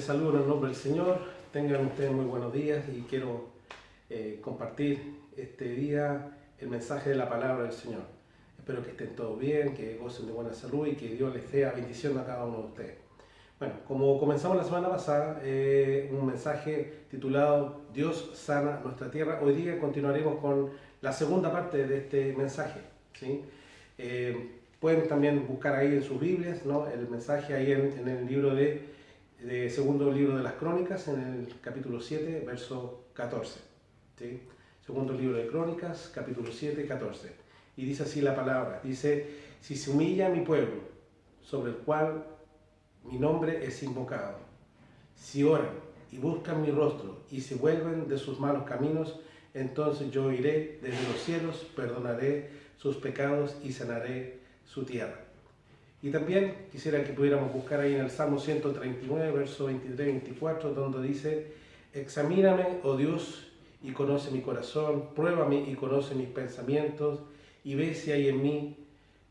saludo en el nombre del Señor. Tengan ustedes muy buenos días y quiero compartir este día el mensaje de la palabra del Señor. Espero que estén todos bien, que gocen de buena salud y que Dios les dé bendición a cada uno de ustedes. Bueno, como comenzamos la semana pasada, un mensaje titulado Dios sana nuestra tierra. Hoy día continuaremos con la segunda parte de este mensaje, ¿sí? Pueden también buscar ahí en sus Biblias, ¿no?, el mensaje ahí en el libro de segundo libro de las Crónicas, en el capítulo 7, verso 14. ¿Sí? Segundo libro de Crónicas, capítulo 7, 14. Y dice así la palabra, dice: si se humilla mi pueblo, sobre el cual mi nombre es invocado, si oran y buscan mi rostro y se vuelven de sus malos caminos, entonces yo iré desde los cielos, perdonaré sus pecados y sanaré su tierra. Y también quisiera que pudiéramos buscar ahí en el Salmo 139, verso 23-24, donde dice: examíname, oh Dios, y conoce mi corazón, pruébame y conoce mis pensamientos, y ve si hay en mí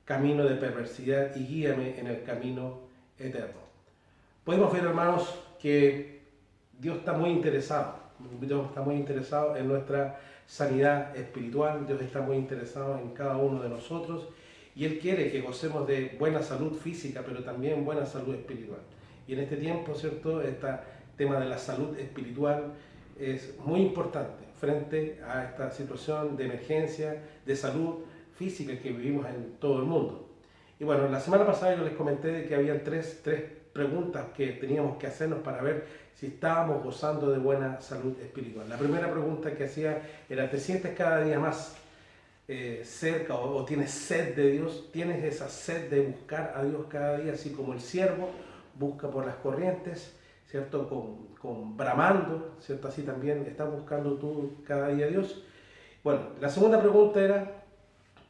camino de perversidad, y guíame en el camino eterno. Podemos ver, hermanos, que Dios está muy interesado en nuestra sanidad espiritual. Dios está muy interesado en cada uno de nosotros. Y Él quiere que gocemos de buena salud física, pero también buena salud espiritual. Y en este tiempo, ¿cierto?, este tema de la salud espiritual es muy importante frente a esta situación de emergencia de salud física que vivimos en todo el mundo. Y bueno, la semana pasada yo les comenté que habían tres preguntas que teníamos que hacernos para ver si estábamos gozando de buena salud espiritual. La primera pregunta que hacía era: ¿te sientes cada día más cerca o tienes sed de Dios? ¿Tienes esa sed de buscar a Dios cada día, así como el siervo busca por las corrientes, ¿cierto?, con bramando, ¿cierto? Así también estás buscando tú cada día a Dios. Bueno, la segunda pregunta era: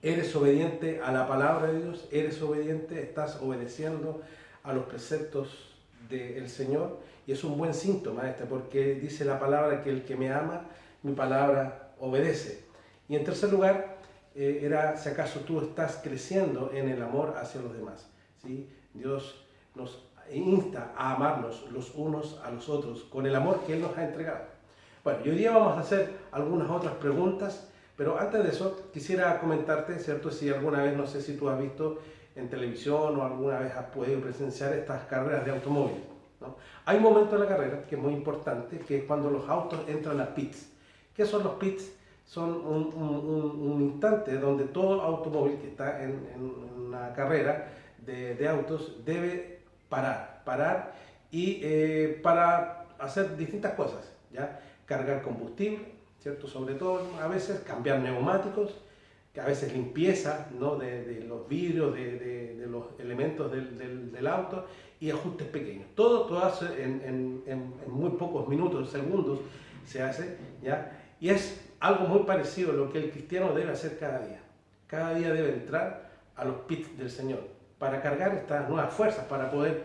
¿eres obediente a la palabra de Dios? ¿Eres obediente? ¿Estás obedeciendo a los preceptos del Señor? Y es un buen síntoma porque dice la palabra que el que me ama, mi palabra obedece. Y en tercer lugar, era si acaso tú estás creciendo en el amor hacia los demás, ¿sí? Dios nos insta a amarnos los unos a los otros con el amor que Él nos ha entregado. Bueno, y hoy día vamos a hacer algunas otras preguntas, pero antes de eso quisiera comentarte, ¿cierto?, si alguna vez, no sé si tú has visto en televisión o alguna vez has podido presenciar estas carreras de automóviles, ¿no? Hay un momento en la carrera que es muy importante, que es cuando los autos entran a pits. ¿Qué son los pits? Son un instante donde todo automóvil que está en una carrera de autos debe parar y para hacer distintas cosas, ¿ya? Cargar combustible, ¿cierto? Sobre todo a veces cambiar neumáticos, que a veces limpieza, ¿no?, de los vidrios, de los elementos del auto, y ajustes pequeños. Todo hace en muy pocos minutos, segundos se hace, ¿ya? Y es algo muy parecido a lo que el cristiano debe hacer cada día. Cada día debe entrar a los pits del Señor para cargar estas nuevas fuerzas, para poder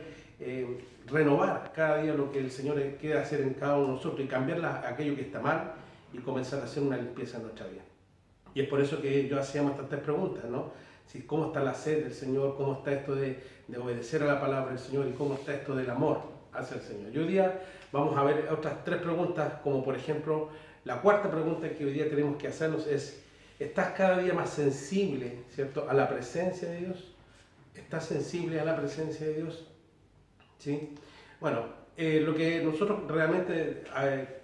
renovar cada día lo que el Señor quiere hacer en cada uno de nosotros y cambiar aquello que está mal y comenzar a hacer una limpieza en nuestra vida. Y es por eso que yo hacíamos estas tres preguntas, ¿no? Si, ¿cómo está la sed del Señor? ¿Cómo está esto de obedecer a la palabra del Señor? ¿Y cómo está esto del amor hacia el Señor? Y hoy día vamos a ver otras tres preguntas, como por ejemplo, la cuarta pregunta que hoy día tenemos que hacernos es: ¿estás cada día más sensible, ¿cierto?, a la presencia de Dios? ¿Estás sensible a la presencia de Dios? ¿Sí? Bueno, lo que nosotros realmente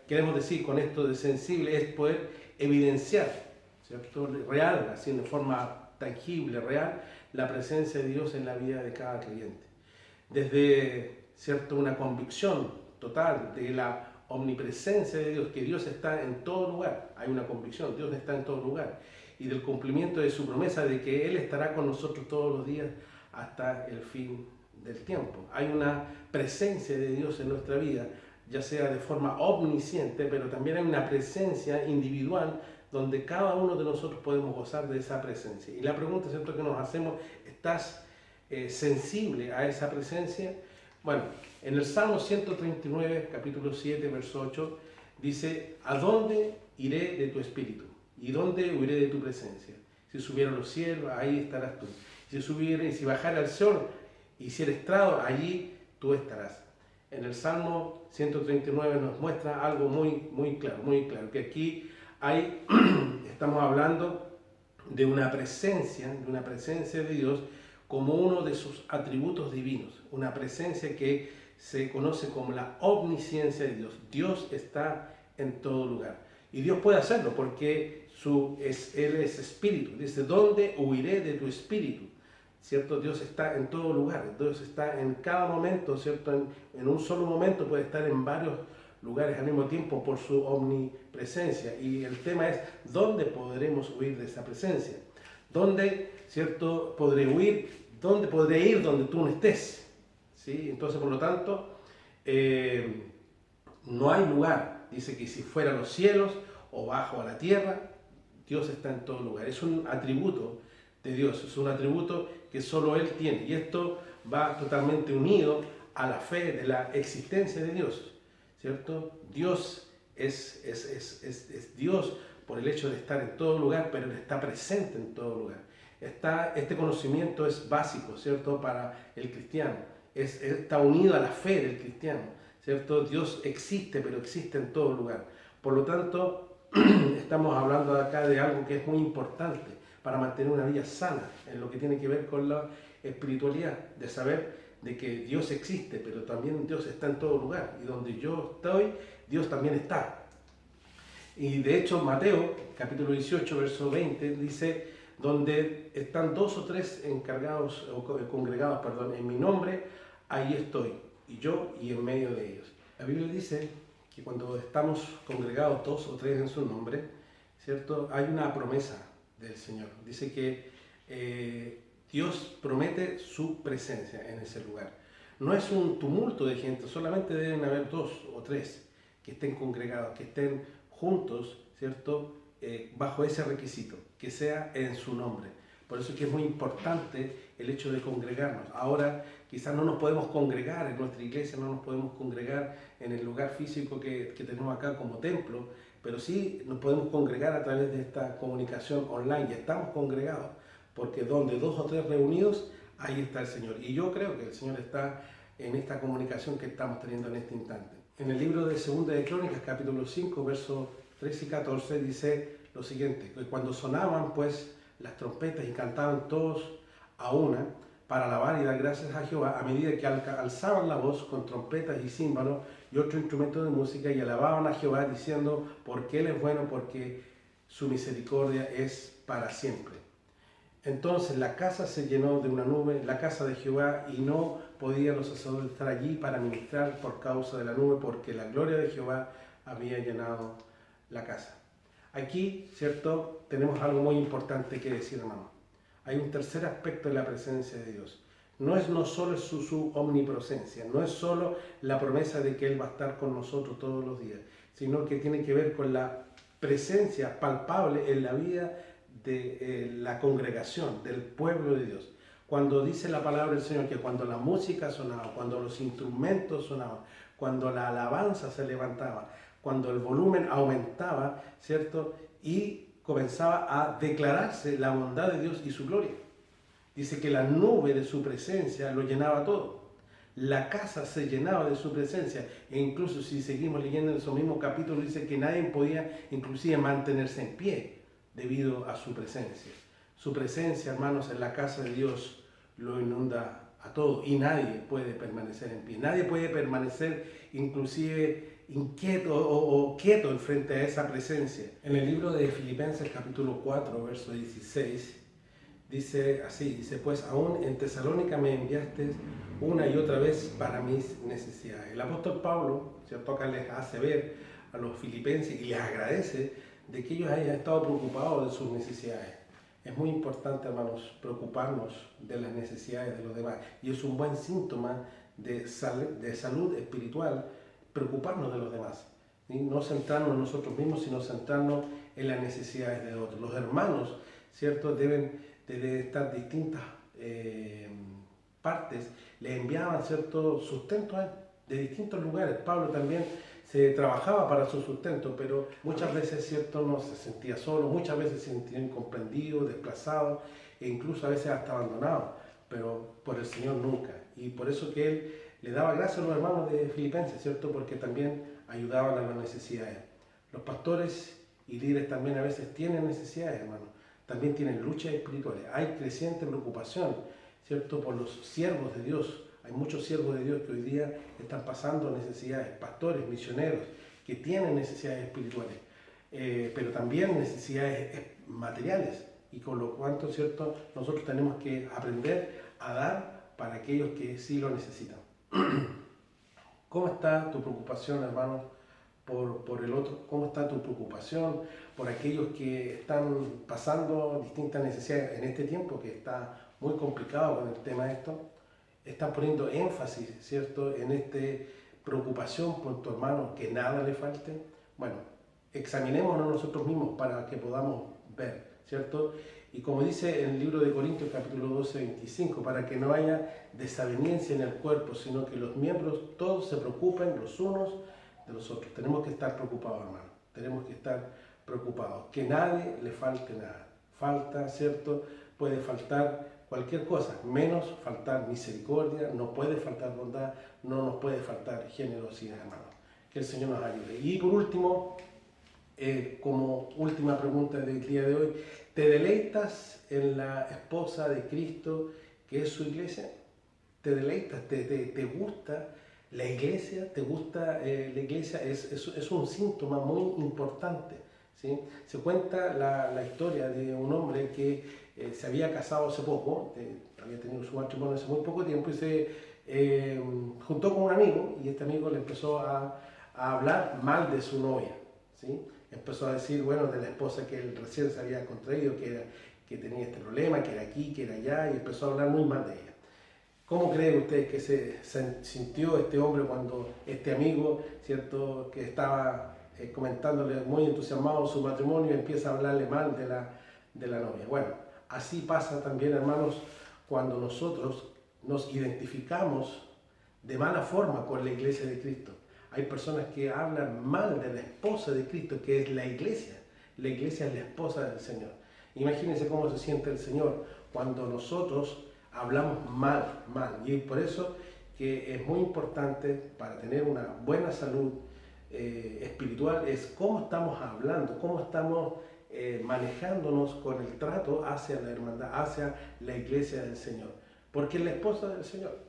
queremos decir con esto de sensible es poder evidenciar, ¿cierto?, real, así de forma tangible, real, la presencia de Dios en la vida de cada creyente. Desde, ¿cierto?, una convicción total de la omnipresencia de Dios, que Dios está en todo lugar. Hay una convicción, Dios está en todo lugar. Y del cumplimiento de su promesa de que Él estará con nosotros todos los días hasta el fin del tiempo. Hay una presencia de Dios en nuestra vida, ya sea de forma omnisciente, pero también hay una presencia individual donde cada uno de nosotros podemos gozar de esa presencia. Y la pregunta, ¿cierto?, que nos hacemos: ¿estás sensible a esa presencia? Bueno, en el Salmo 139, capítulo 7, verso 8, dice: ¿a dónde iré de tu espíritu? ¿Y dónde huiré de tu presencia? Si subiera a los cielos, ahí estarás tú. Si subiera y si bajara al sol, hiciera estrado, allí tú estarás. En el Salmo 139 nos muestra algo muy claro, que aquí estamos hablando de una presencia de Dios como uno de sus atributos divinos, una presencia que se conoce como la omnisciencia de Dios. Dios está en todo lugar. Y Dios puede hacerlo porque Él es espíritu. Dice, ¿dónde huiré de tu espíritu? ¿Cierto? Dios está en todo lugar, Dios está en cada momento, ¿cierto? En un solo momento puede estar en varios lugares al mismo tiempo por su omnipresencia. Y el tema es, ¿dónde podremos huir de esa presencia? ¿Dónde, cierto, podré huir? ¿Dónde podré ir donde tú no estés? ¿Sí? Entonces, por lo tanto, no hay lugar. Dice que si fuera a los cielos o bajo a la tierra, Dios está en todo lugar. Es un atributo de Dios, es un atributo que solo Él tiene. Y esto va totalmente unido a la fe de la existencia de Dios, ¿cierto? Dios es Dios por el hecho de estar en todo lugar, pero Él está presente en todo lugar. Este conocimiento es básico, ¿cierto? Para el cristiano. Está unido a la fe del cristiano, ¿cierto? Dios existe, pero existe en todo lugar. Por lo tanto, estamos hablando acá de algo que es muy importante para mantener una vida sana en lo que tiene que ver con la espiritualidad, de saber de que Dios existe, pero también Dios está en todo lugar, y donde yo estoy, Dios también está. Y de hecho Mateo, capítulo 18, verso 20, dice, donde están dos o tres encargados, o congregados, perdón, en mi nombre, ahí estoy, y en medio de ellos. La Biblia dice que cuando estamos congregados dos o tres en su nombre, ¿cierto? Hay una promesa del Señor. Dice que Dios promete su presencia en ese lugar. No es un tumulto de gente, solamente deben haber dos o tres que estén congregados, que estén juntos, ¿cierto? Bajo ese requisito, que sea en su nombre. Por eso es que es muy importante el hecho de congregarnos. Ahora quizás no nos podemos congregar en nuestra iglesia, no nos podemos congregar en el lugar físico que tenemos acá como templo, pero sí nos podemos congregar a través de esta comunicación online. Ya estamos congregados, porque donde dos o tres reunidos, ahí está el Señor. Y yo creo que el Señor está en esta comunicación que estamos teniendo en este instante. En el libro de Segunda de Crónicas, capítulo 5, versos 13 y 14, dice lo siguiente, que cuando sonaban pues las trompetas y cantaban todos a una para alabar y dar gracias a Jehová, a medida que alzaban la voz con trompetas y címbalos y otro instrumento de música y alababan a Jehová diciendo, porque Él es bueno, porque su misericordia es para siempre. Entonces la casa se llenó de una nube, la casa de Jehová, y no podían los sacerdotes estar allí para ministrar por causa de la nube, porque la gloria de Jehová había llenado la casa. Aquí, ¿cierto?, tenemos algo muy importante que decir, hermano. Hay un tercer aspecto de la presencia de Dios. No solo es su omnipresencia, no es solo la promesa de que Él va a estar con nosotros todos los días, sino que tiene que ver con la presencia palpable en la vida de la congregación, del pueblo de Dios. Cuando dice la palabra del Señor que cuando la música sonaba, cuando los instrumentos sonaban, cuando la alabanza se levantaba, cuando el volumen aumentaba, ¿cierto? Y comenzaba a declararse la bondad de Dios y su gloria. Dice que la nube de su presencia lo llenaba todo. La casa se llenaba de su presencia. E incluso si seguimos leyendo en esos mismos capítulos, dice que nadie podía inclusive mantenerse en pie debido a su presencia. Su presencia, hermanos, en la casa de Dios lo inunda a todo y nadie puede permanecer en pie. Nadie puede permanecer inclusive inquieto o quieto en frente a esa presencia. En el libro de Filipenses capítulo 4, verso 16, dice así, dice, pues aún en Tesalónica me enviaste una y otra vez para mis necesidades. El apóstol Pablo, ¿cierto?, acá les hace ver a los filipenses y les agradece de que ellos hayan estado preocupados de sus necesidades. Es muy importante, hermanos, preocuparnos de las necesidades de los demás. Y es un buen síntoma de salud espiritual preocuparnos de los demás. ¿Sí? No centrarnos en nosotros mismos, sino centrarnos en las necesidades de otros. Los hermanos, ¿cierto?, deben estar distintas partes. Les enviaban, ¿cierto?, sustento de distintos lugares. Pablo también se trabajaba para su sustento, pero muchas veces, ¿cierto?, no se sentía solo, muchas veces se sentía incomprendido, desplazado e incluso a veces hasta abandonado, pero por el Señor nunca. Y por eso que Él le daba gracias a los hermanos de Filipenses, ¿cierto? Porque también ayudaban a las necesidades. Los pastores y líderes también a veces tienen necesidades, hermanos. También tienen luchas espirituales. Hay creciente preocupación, ¿cierto? Por los siervos de Dios. Hay muchos siervos de Dios que hoy día están pasando necesidades, pastores, misioneros, que tienen necesidades espirituales, pero también necesidades materiales. Y con lo cuanto, ¿cierto? Nosotros tenemos que aprender a dar para aquellos que sí lo necesitan. ¿Cómo está tu preocupación, hermano, por el otro? ¿Cómo está tu preocupación por aquellos que están pasando distintas necesidades en este tiempo que está muy complicado con el tema de esto? Están poniendo énfasis, ¿cierto?, en esta preocupación por tu hermano, que nada le falte. Bueno, examinémonos nosotros mismos para que podamos ver, ¿cierto? Y como dice en el libro de Corintios capítulo 12, 25, para que no haya desaveniencia en el cuerpo, sino que los miembros todos se preocupen los unos de los otros. Tenemos que estar preocupados, hermano. Tenemos que estar preocupados. Que nadie le falte nada. Falta, ¿cierto? Puede faltar cualquier cosa, menos faltar misericordia, no puede faltar bondad, no nos puede faltar generosidad, hermano. Que el Señor nos ayude. Y por último, como última pregunta del día de hoy, ¿te deleitas en la esposa de Cristo que es su iglesia? ¿Te deleitas? ¿Te gusta la iglesia? ¿Te gusta la iglesia? Es un síntoma muy importante, ¿sí? Se cuenta la historia de un hombre que se había casado hace poco, había tenido su matrimonio hace muy poco tiempo y se juntó con un amigo, y este amigo le empezó a hablar mal de su novia, ¿sí? Empezó a decir, bueno, de la esposa que él recién se había contraído, que tenía este problema, que era aquí, que era allá, y empezó a hablar muy mal de ella. ¿Cómo cree usted que se sintió este hombre cuando este amigo, ¿cierto?, que estaba comentándole muy entusiasmado su matrimonio, empieza a hablarle mal de la novia? Bueno, así pasa también, hermanos, cuando nosotros nos identificamos de mala forma con la iglesia de Cristo. Hay personas que hablan mal de la esposa de Cristo, que es la iglesia. La iglesia es la esposa del Señor. Imagínense cómo se siente el Señor cuando nosotros hablamos mal. Y por eso que es muy importante para tener una buena salud espiritual es cómo estamos hablando, cómo estamos manejándonos con el trato hacia la hermandad, hacia la iglesia del Señor, porque es la esposa del Señor.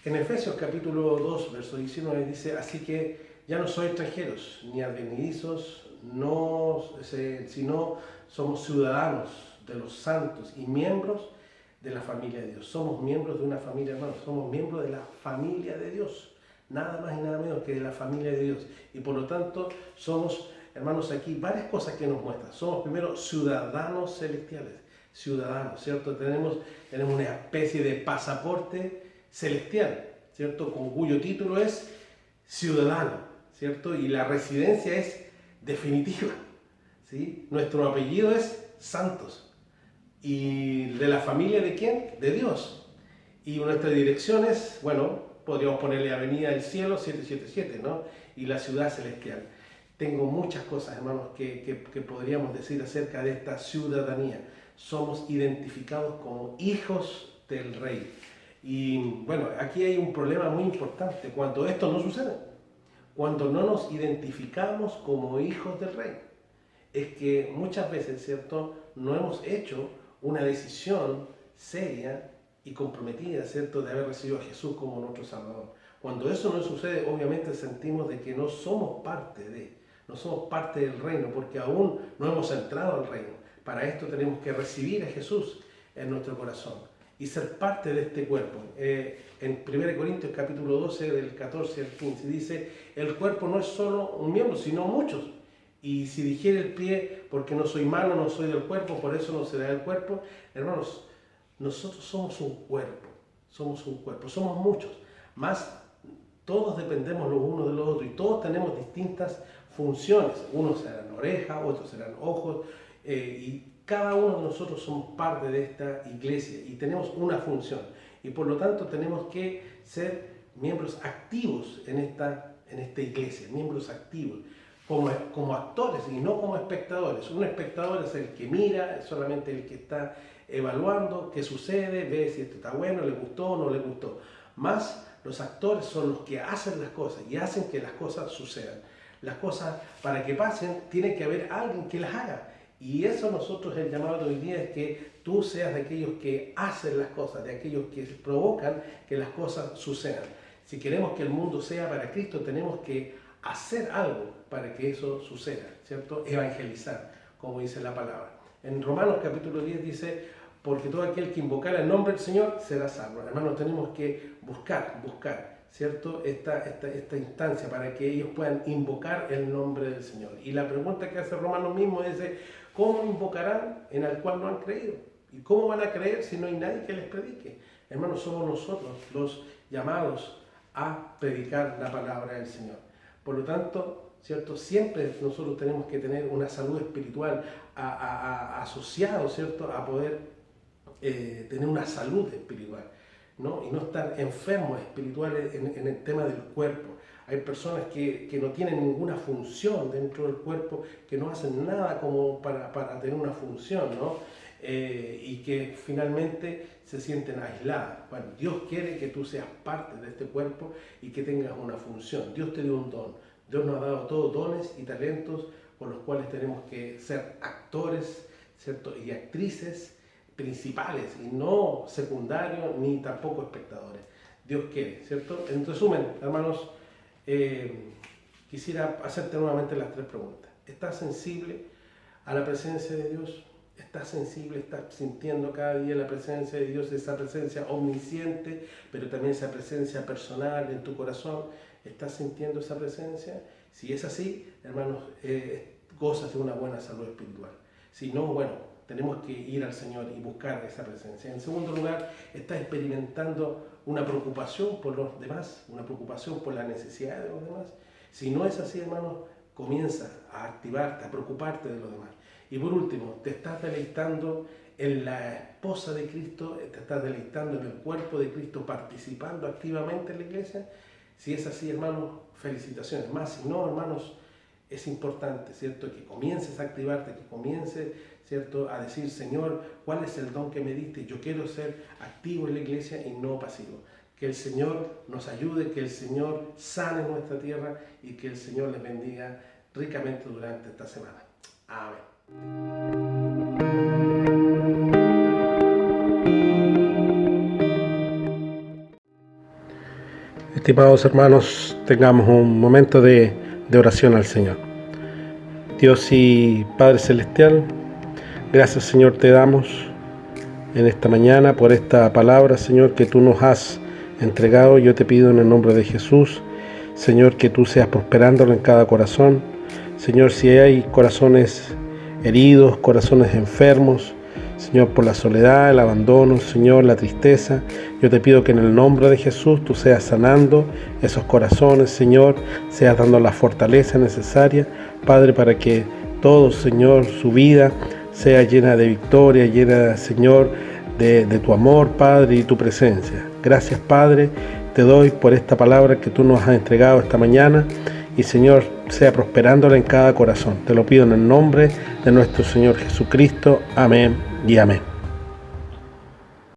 En Efesios capítulo 2, verso 19 dice, así que ya no sois extranjeros ni advenedizos, sino somos ciudadanos de los santos y miembros de la familia de Dios. Somos miembros de una familia, hermanos, somos miembros de la familia de Dios, nada más y nada menos que de la familia de Dios. Y por lo tanto somos, hermanos, aquí varias cosas que nos muestran. Somos primero ciudadanos celestiales, ciudadanos, ¿cierto? Tenemos una especie de pasaporte celestial, ¿cierto?, con cuyo título es ciudadano, ¿cierto? Y la residencia es definitiva, ¿sí? Nuestro apellido es Santos. ¿Y de la familia de quién? De Dios. Y nuestra dirección es, bueno, podríamos ponerle Avenida del Cielo 777, ¿no? Y la ciudad celestial. Tengo muchas cosas, hermanos, que podríamos decir acerca de esta ciudadanía. Somos identificados como hijos del Rey. Y bueno, aquí hay un problema muy importante cuando esto no sucede, cuando no nos identificamos como hijos del Rey. Es que muchas veces, ¿cierto?, no hemos hecho una decisión seria y comprometida, ¿cierto?, de haber recibido a Jesús como nuestro Salvador. Cuando eso no sucede, obviamente sentimos de que no somos parte del reino, porque aún no hemos entrado al reino. Para esto tenemos que recibir a Jesús en nuestro corazón y ser parte de este cuerpo. En 1 Corintios capítulo 12, del 14 al 15, dice, el cuerpo no es solo un miembro, sino muchos. Y si dijere el pie, porque no soy mano, no soy del cuerpo, por eso no será del cuerpo. Hermanos, nosotros somos un cuerpo, somos muchos. Más todos dependemos los unos de los otros y todos tenemos distintas funciones. Unos serán orejas, otros serán ojos, y cada uno de nosotros somos parte de esta iglesia y tenemos una función. Y por lo tanto tenemos que ser miembros activos en esta iglesia, miembros activos, como actores y no como espectadores. Un espectador es el que mira, es solamente el que está evaluando qué sucede, ve si esto está bueno, le gustó o no le gustó. Más Los actores son los que hacen las cosas y hacen que las cosas sucedan. Las cosas, para que pasen, tiene que haber alguien que las haga. Y eso nosotros, el llamado de hoy día es que tú seas de aquellos que hacen las cosas, de aquellos que provocan que las cosas sucedan. Si queremos que el mundo sea para Cristo, tenemos que hacer algo para que eso suceda, ¿cierto? Evangelizar, como dice la palabra. En Romanos capítulo 10 dice, porque todo aquel que invocara el nombre del Señor será salvo. Hermanos, tenemos que buscar, ¿cierto? Esta instancia para que ellos puedan invocar el nombre del Señor. Y la pregunta que hace Romanos mismo es, ¿cómo invocarán en el cual no han creído? ¿Y cómo van a creer si no hay nadie que les predique? Hermanos, somos nosotros los llamados a predicar la palabra del Señor. Por lo tanto, ¿cierto? Siempre nosotros tenemos que tener una salud espiritual asociado, ¿cierto? A poder tener una salud espiritual, ¿no? Y no estar enfermos espirituales en el tema del cuerpo. Hay personas que no tienen ninguna función dentro del cuerpo, que no hacen nada como para tener una función, ¿no? Y que finalmente se sienten aisladas. Bueno, Dios quiere que tú seas parte de este cuerpo y que tengas una función. Dios te dio un don. Dios nos ha dado todos dones y talentos con los cuales tenemos que ser actores, ¿cierto? Y actrices principales y no secundarios ni tampoco espectadores. Dios quiere, ¿cierto? En resumen, hermanos, quisiera hacerte nuevamente las 3 preguntas. ¿Estás sensible a la presencia de Dios? ¿Estás sensible? ¿Estás sintiendo cada día la presencia de Dios, esa presencia omnisciente, pero también esa presencia personal en tu corazón? ¿Estás sintiendo esa presencia? Si es así, hermanos, gozas de una buena salud espiritual. Si no, bueno, tenemos que ir al Señor y buscar esa presencia. En segundo lugar, estás experimentando una preocupación por los demás, una preocupación por la necesidad de los demás. Si no es así, hermanos, comienza a activarte, a preocuparte de los demás. Y por último, te estás deleitando en la esposa de Cristo, te estás deleitando en el cuerpo de Cristo, participando activamente en la iglesia. Si es así, hermanos, felicitaciones. Más si no, hermanos, es importante, ¿cierto? Que comiences a activarte, que comiences, ¿cierto? A decir, Señor, ¿cuál es el don que me diste? Yo quiero ser activo en la iglesia y no pasivo. Que el Señor nos ayude, que el Señor sane nuestra tierra y que el Señor les bendiga ricamente durante esta semana. Amén. Estimados hermanos, tengamos un momento de oración al Señor. Dios y Padre Celestial, gracias, Señor, te damos en esta mañana por esta palabra, Señor, que tú nos has entregado. Yo te pido en el nombre de Jesús, Señor, que tú seas prosperándolo en cada corazón. Señor, si hay corazones heridos, corazones enfermos, Señor, por la soledad, el abandono, Señor, la tristeza, yo te pido que en el nombre de Jesús tú seas sanando esos corazones, Señor, seas dando la fortaleza necesaria, Padre, para que todo, Señor, su vida sea llena de victoria, llena, Señor, de tu amor, Padre, y tu presencia. Gracias, Padre, te doy por esta palabra que tú nos has entregado esta mañana y, Señor, sea prosperándola en cada corazón. Te lo pido en el nombre de nuestro Señor Jesucristo. Amén y amén.